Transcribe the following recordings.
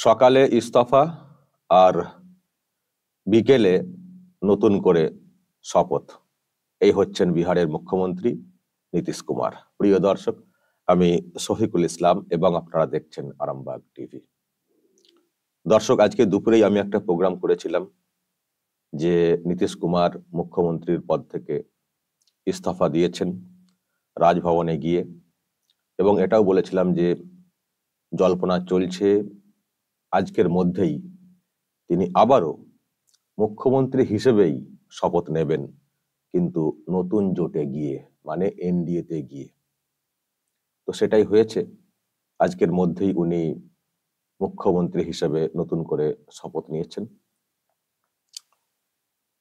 সকালে ইস্তফা আর বিকেলে নতুন করে শপথ। এই হচ্ছেন বিহারের মুখ্যমন্ত্রী নীতিশ কুমার। প্রিয় দর্শক, আমি শফিকুল ইসলাম এবং আপনারা দেখছেন আরামবাগ টিভি। দর্শক, আজকে দুপুরেই আমি একটা প্রোগ্রাম করেছিলাম যে নীতিশ কুমার মুখ্যমন্ত্রীর পদ থেকে ইস্তফা দিয়েছেন রাজভবনে গিয়ে, এবং এটাও বলেছিলাম যে জল্পনা চলছে আজকের মধ্যেই তিনি আবারও মুখ্যমন্ত্রী হিসেবেই শপথ নেবেন, কিন্তু নতুন জোটে গিয়ে, মানে এনডিএতে গিয়ে। তো সেটাই হয়েছে, আজকের মধ্যেই উনি মুখ্যমন্ত্রী হিসেবে নতুন করে শপথ নিয়েছেন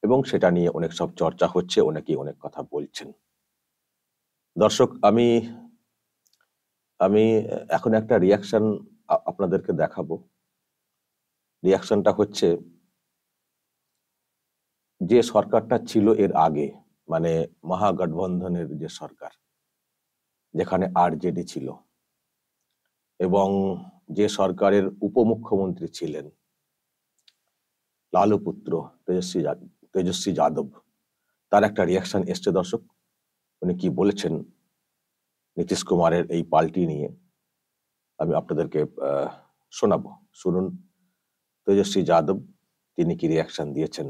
এবং সেটা নিয়ে অনেক সব চর্চা হচ্ছে, অনেকেই অনেক কথা বলছেন। দর্শক, আমি এখন একটা রিয়াকশন আপনাদেরকে দেখাবো। রিয়াকশনটা হচ্ছে, যে সরকারটা ছিল এর আগে, মানে মহাগঠবন্ধনের যে সরকার, যেখানে আরজেডি ছিল, এবং যে সরকারের উপমুখ্যমন্ত্রী ছিলেন লালু পুত্র তেজস্বী যাদব, তার একটা রিয়াকশন এসছে। দর্শক, উনি কি বলেছেন নীতিশ কুমারের এই পাল্টি নিয়ে আমি আপনাদেরকে শোনাবো। শুনুন তেজস্বী যাদব তিনি কি রিয়াকশন দিয়েছেন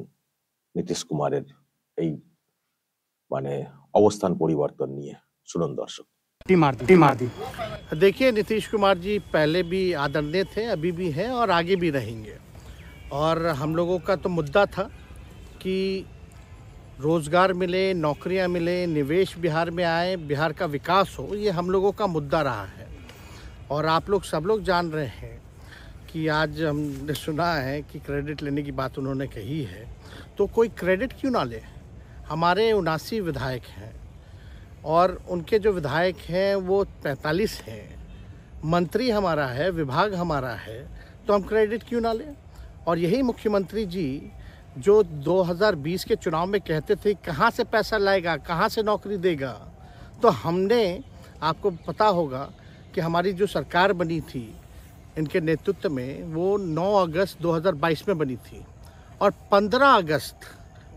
নীতিশ কুমারের এই মানে অবস্থান পরিবর্তন নিয়ে। শুনুন দর্শক। देखिए, नीतीश कुमार जी पहले भी आदरणीय थे, अभी भी हैं और आगे भी रहेंगे। और हम लोगों का तो मुद्दा था कि रोज़गार मिले, नौकरियां मिले, निवेश बिहार में आए, बिहार का विकास हो, ये हम लोगों का मुद्दा रहा है। और आप लोग सब लोग जान रहे हैं कि आज हमने सुना है कि क्रेडिट लेने की बात उन्होंने कही है, तो कोई क्रेडिट क्यों ना ले। हमारे 79 विधायक हैं और उनके जो विधायक हैं वो 45 हैं, मंत्री हमारा है, विभाग हमारा है, तो हम क्रेडिट क्यों ना लें। और यही मुख्यमंत्री जी जो 2020 के चुनाव में कहते थे कहाँ से पैसा लाएगा, कहाँ से नौकरी देगा, तो हमने, आपको पता होगा कि हमारी जो सरकार बनी थी इनके नेतृत्व में, वो 9 अगस्त 2022 में बनी थी और 15 अगस्त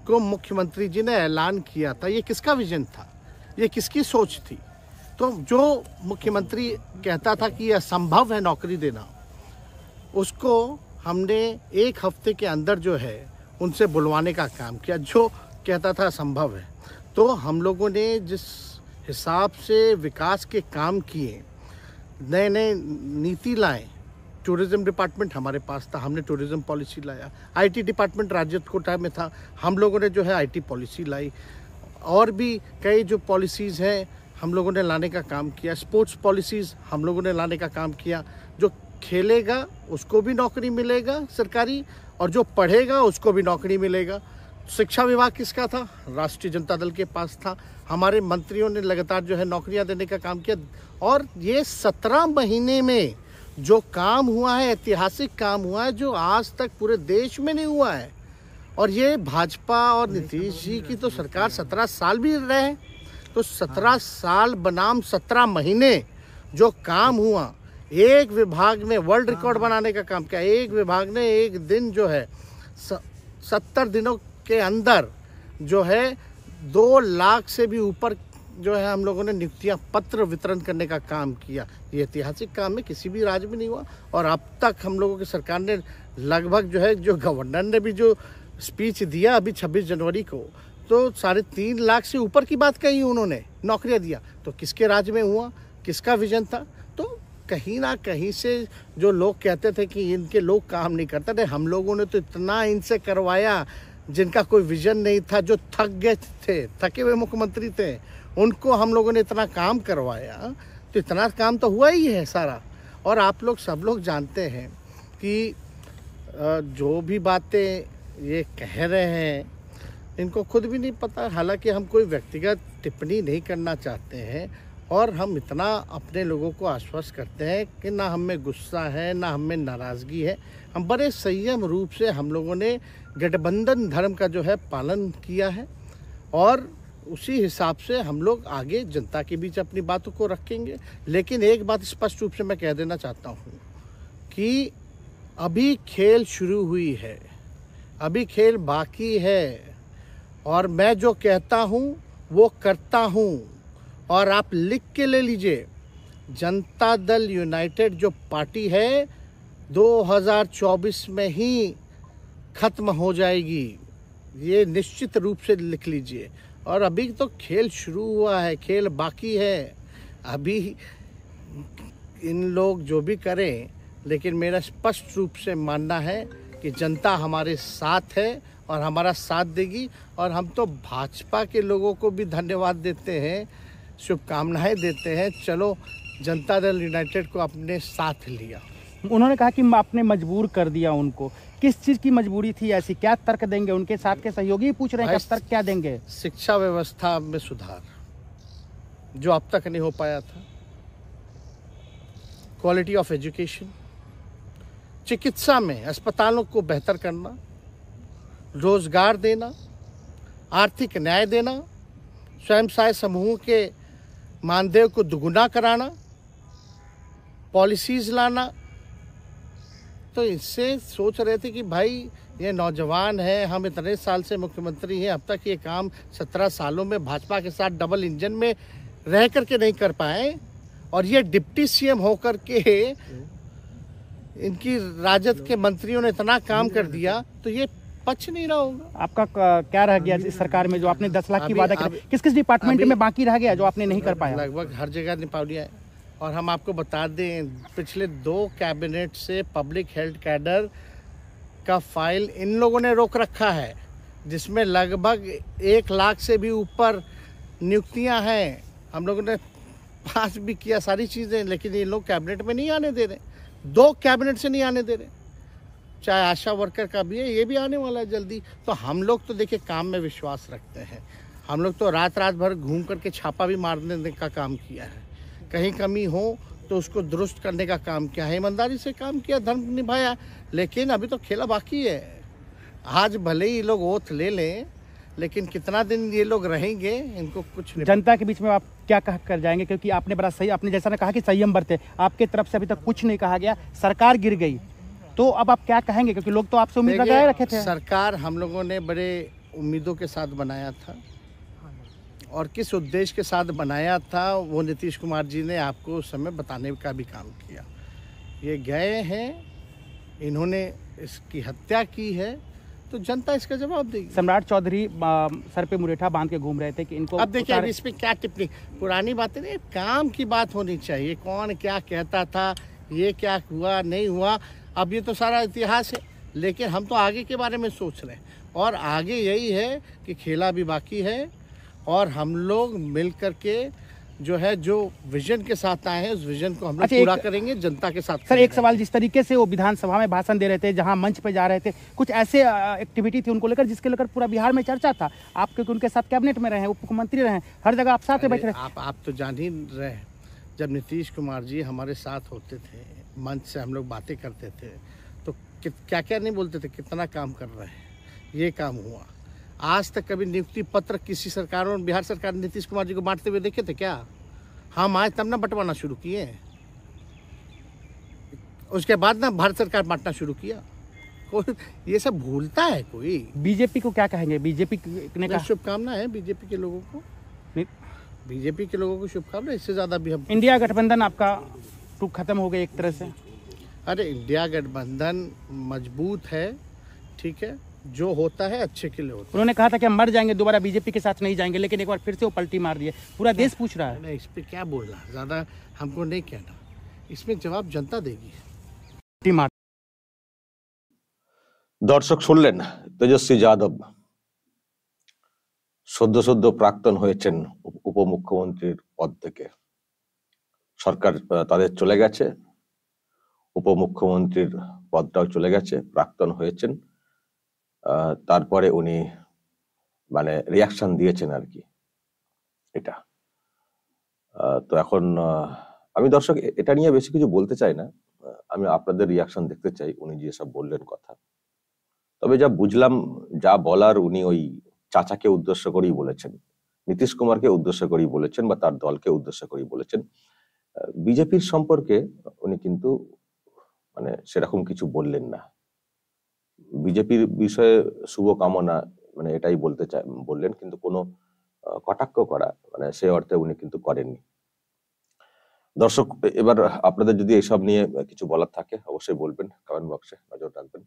को मुख्यमंत्री जी ने ऐलान किया था। ये किसका विजन था, ये किसकी सोच थी। तो जो मुख्यमंत्री कहता था कि यह असंभव है नौकरी देना, उसको हमने एक हफ्ते के अंदर जो है उनसे बुलवाने का काम किया। जो कहता था असंभव है, तो हम लोगों ने जिस हिसाब से विकास के काम किए, नए नए नीति लाए, टूरिज्म डिपार्टमेंट हमारे पास था, हमने टूरिज्म पॉलिसी लाया। आईटी डिपार्टमेंट राज्य कोटा में था, हम लोगों ने जो है आईटी पॉलिसी लाई। और भी कई जो पॉलिसीज़ हैं हम लोगों ने लाने का काम किया। स्पोर्ट्स पॉलिसीज़ हम लोगों ने लाने का काम किया। जो खेलेगा उसको भी नौकरी मिलेगा सरकारी, और जो पढ़ेगा उसको भी नौकरी मिलेगा। शिक्षा विभाग किसका था, राष्ट्रीय जनता दल के पास था। हमारे मंत्रियों ने लगातार जो है नौकरियां देने का काम किया। और ये 17 महीने में जो काम हुआ है, ऐतिहासिक काम हुआ है, जो आज तक पूरे देश में नहीं हुआ है। और ये भाजपा और नीतीश जी की तो सरकार 17 साल भी रहे, तो 17 साल बनाम 17 महीने जो काम हुआ, एक विभाग ने वर्ल्ड रिकॉर्ड बनाने का काम किया। एक विभाग ने एक दिन जो है 70 दिनों के अंदर जो है 2 लाख से भी ऊपर जो है हम लोगों ने नियुक्तियां पत्र वितरण करने का काम किया। ये ऐतिहासिक काम है, किसी भी राज्य में नहीं हुआ। और अब तक हम लोगों की सरकार ने लगभग जो है, जो गवर्नर ने भी जो स्पीच दिया अभी 26 जनवरी को, तो 3.5 लाख से ऊपर की बात कही उन्होंने, नौकरियां दिया। तो किसके राज्य में हुआ, किसका विजन था। तो कहीं ना कहीं से जो लोग कहते थे कि इनके लोग काम नहीं करते थे, हम लोगों ने तो इतना इनसे करवाया जिनका कोई विजन नहीं था, जो थक गए थे, थके हुए मुख्यमंत्री थे, उनको हम लोगों ने इतना काम करवाया। तो इतना काम तो हुआ ही है सारा। और आप लोग सब लोग जानते हैं कि जो भी बातें ये कह रहे हैं इनको खुद भी नहीं पता। हालांकि हम कोई व्यक्तिगत टिप्पणी नहीं करना चाहते हैं, और हम इतना अपने लोगों को आश्वस्त करते हैं कि ना हम में गुस्सा है, ना हम में नाराज़गी है। हम बड़े संयम रूप से हम लोगों ने गठबंधन धर्म का जो है पालन किया है, और उसी हिसाब से हम लोग आगे जनता के बीच अपनी बातों को रखेंगे। लेकिन एक बात स्पष्ट रूप से मैं कह देना चाहता हूँ कि अभी खेल शुरू हुई है, अभी खेल बाकी है, और मैं जो कहता हूँ वो करता हूँ। और आप लिख के ले लीजिए, जनता दल यूनाइटेड जो पार्टी है 2024 में ही खत्म हो जाएगी, ये निश्चित रूप से लिख लीजिए। और अभी तो खेल शुरू हुआ है, खेल बाकी है। अभी इन लोग जो भी करें, लेकिन मेरा स्पष्ट रूप से मानना है कि जनता हमारे साथ है और हमारा साथ देगी। और हम तो भाजपा के लोगों को भी धन्यवाद देते हैं, शुभकामनाएं देते हैं। चलो, जनता दल यूनाइटेड को अपने साथ लिया। उन्होंने कहा कि आपने मजबूर कर दिया उनको। किस चीज़ की मजबूरी थी ऐसी? क्या तर्क देंगे? उनके साथ के सहयोगी पूछ रहे हैं कि तर्क क्या देंगे? शिक्षा व्यवस्था में सुधार जो अब तक नहीं हो पाया था, क्वालिटी ऑफ एजुकेशन, चिकित्सा में अस्पतालों को बेहतर करना, रोजगार देना, आर्थिक न्याय देना, स्वयं सहायता समूह के मानदेय को दुगुना कराना, पॉलिसीज लाना। तो इससे सोच रहे थे कि भाई ये नौजवान है, हम इतने साल से मुख्यमंत्री हैं, अब तक ये काम 17 सालों में भाजपा के साथ डबल इंजन में रह करके नहीं कर पाए, और ये डिप्टी सीएम होकर के इनकी राजद के मंत्रियों ने इतना काम कर दिया, तो ये पच नहीं रहा होगा। आपका क्या रह गया इस सरकार में जो आपने 10 लाख की वादा किया? किस किस डिपार्टमेंट में बाकी रह गया जो आपने नहीं कर पाया? लगभग हर जगह निपा दिया है। और हम आपको बता दें, पिछले 2 कैबिनेट से पब्लिक हेल्थ कैडर का फाइल इन लोगों ने रोक रखा है, जिसमें लगभग 1 लाख से भी ऊपर नियुक्तियां हैं। हम लोगों ने पास भी किया सारी चीज़ें, लेकिन ये लोग कैबिनेट में नहीं आने दे रहे। 2 कैबिनेट से नहीं आने दे रहे। चाहे आशा वर्कर का भी है, ये भी आने वाला है जल्दी। तो हम लोग तो देखिए काम में विश्वास रखते हैं। हम लोग तो रात रात भर घूम करके छापा भी मारने का काम किया है। कहीं कमी हो तो उसको दुरुस्त करने का काम किया है, ईमानदारी से काम किया, धर्म निभाया। लेकिन अभी तो खेला बाकी है। आज भले ही लोग ओथ ले लें, लेकिन कितना दिन ये लोग रहेंगे, इनको कुछ नहीं। जनता के बीच में आप क्या कह कर जाएंगे? क्योंकि आपने बड़ा सही, आपने जैसा ने कहा कि संयम बरते, आपके तरफ से अभी तक कुछ नहीं कहा गया, सरकार गिर गई, तो अब आप क्या कहेंगे? क्योंकि लोग तो आपसे उम्मीद लगाए रखे थे। सरकार हम लोगों ने बड़े उम्मीदों के साथ बनाया था, और किस उद्देश्य के साथ बनाया था वो नीतीश कुमार जी ने आपको उस समय बताने का भी काम किया। ये गए हैं, इन्होंने इसकी हत्या की है, तो जनता इसका जवाब देगी। सम्राट चौधरी सर पे मुरेठा बांध के घूम रहे थे कि इनको अब देखिए, अब इस पे क्या टिप्पणी, पुरानी बातें नहीं, काम की बात होनी चाहिए। कौन क्या कहता था, ये क्या हुआ नहीं हुआ, अब ये तो सारा इतिहास है। लेकिन हम तो आगे के बारे में सोच रहे हैं, और आगे यही है कि खेला भी बाकी है, और हम लोग मिल करके जो है, जो विजन के साथ आए हैं, उस विजन को हम लोग पूरा करेंगे जनता के साथ। सर, एक सवाल, जिस तरीके से वो विधानसभा में भाषण दे रहे थे, जहां मंच पे जा रहे थे, कुछ ऐसे एक्टिविटी थी उनको लेकर जिसके लेकर पूरा बिहार में चर्चा था। आप क्योंकि उनके साथ कैबिनेट में रहे, उप मुख्यमंत्री रहे, हर जगह आप साथ में बैठ रहे। आप तो जान ही रहे, जब नीतीश कुमार जी हमारे साथ होते थे, मंच से हम लोग बातें करते थे, तो क्या क्या नहीं बोलते थे, कितना काम कर रहे हैं, ये काम हुआ। आज तक कभी नियुक्ति पत्र किसी सरकारों, बिहार सरकार नीतीश कुमार जी को बांटते हुए देखे थे क्या? हम आए तब ना बंटवाना शुरू किए, उसके बाद ना भारत सरकार बांटना शुरू किया। कोई ये सब भूलता है कोई? बीजेपी को क्या कहेंगे? बीजेपी ने कहा, शुभकामना है बीजेपी के लोगों को, बीजेपी के लोगों को शुभकामना। इससे ज्यादा भी हम, इंडिया गठबंधन आपका खत्म हो गया एक तरह से। अरे इंडिया गठबंधन मजबूत है, ठीक है, जो होता है अच्छे के लिए होता है। उन्होंने कहा था कि हम मर जाएंगे, दोबारा बीजेपी के साथ नहीं जाएंगे, लेकिन एक बार फिर से वो पलटी मार दिए। पूरा देश पूछ रहा है। नहीं, इस पे क्या बोलना, ज्यादा हमको नहीं कहना, इसमें जवाब जनता देगी। দর্শক শুনলেন তেজস্বী যাদব সদ্য প্রাক্তন হয়েছেন উপমুখ্যমন্ত্রীর পদ থেকে। সরকার তাদের চলে গেছে, উপমুখ্যমন্ত্রীর পদটাও চলে গেছে, প্রাক্তন হয়েছেন। তারপরে উনি মানে রিয়াকশন দিয়েছেন আর কি, এটা। তো এখন আমি দর্শক এটা নিয়ে বেশি কিছু বলতে চাই না, আমি আপনাদের রিয়াকশন দেখতে চাই উনি যেসব বললেন কথা। তবে যা বুঝলাম, যা বলার উনি ওই চাচাকে উদ্দেশ্য করেই বলেছেন, নীতিশ কুমারকে উদ্দেশ্য করেই বলেছেন, বা তার দলকে উদ্দেশ্য করেই বলেছেন। বিজেপির সম্পর্কে উনি কিন্তু মানে সেরকম কিছু বললেন না। বিজেপির বিষয়ে শুভকামনা মানে এটাই বললেন, কিন্তু কোনো কটাক্ষ করা মানে সে অর্থে উনি কিন্তু করেননি। দর্শক, এবার আপনাদের যদি এইসব নিয়ে কিছু বলার থাকে অবশ্যই বলবেন, কমেন্ট বক্সে নজর রাখবেন।